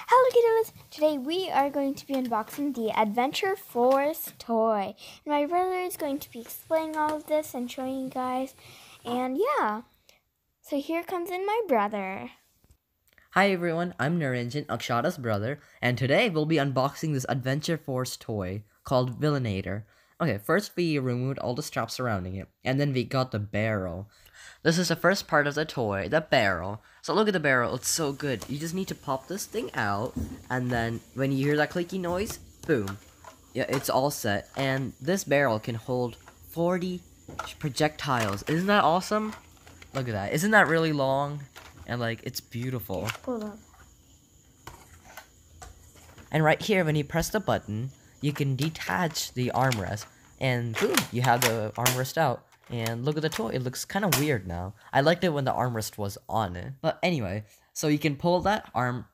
Hello kiddos! Today we are going to be unboxing the Adventure Force toy. And my brother is going to be explaining all of this and showing you guys. And yeah, so here comes in my brother. Hi everyone, I'm Naranjan, Akshada's brother, and today we'll be unboxing this Adventure Force toy called Villainator. Okay, first we removed all the straps surrounding it, and then we got the barrel. This is the first part of the toy, the barrel. So look at the barrel, it's so good. You just need to pop this thing out, and then when you hear that clicky noise, boom. Yeah, it's all set, and this barrel can hold 40 projectiles. Isn't that awesome? Look at that. Isn't that really long? And like, it's beautiful. Hold on. And right here, when you press the button, you can detach the armrest, and boom, you have the armrest out. And look at the toy, it looks kind of weird now. I liked it when the armrest was on it. But anyway, so you can pull that armrest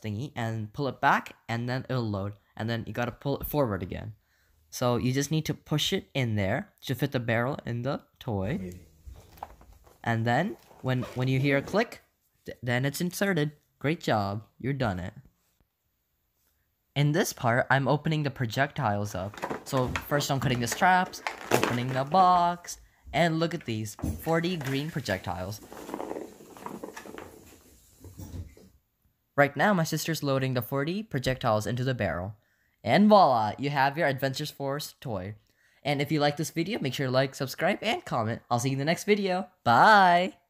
thingy and pull it back, and then it'll load. And then you gotta pull it forward again. So you just need to push it in there to fit the barrel in the toy. And then when you hear a click, then it's inserted. Great job, you're done it. In this part, I'm opening the projectiles up. So first I'm cutting the straps, opening the box, and look at these, 40 green projectiles. Right now, my sister's loading the 40 projectiles into the barrel. And voila, you have your Adventure Force toy. And if you like this video, make sure to like, subscribe, and comment. I'll see you in the next video. Bye!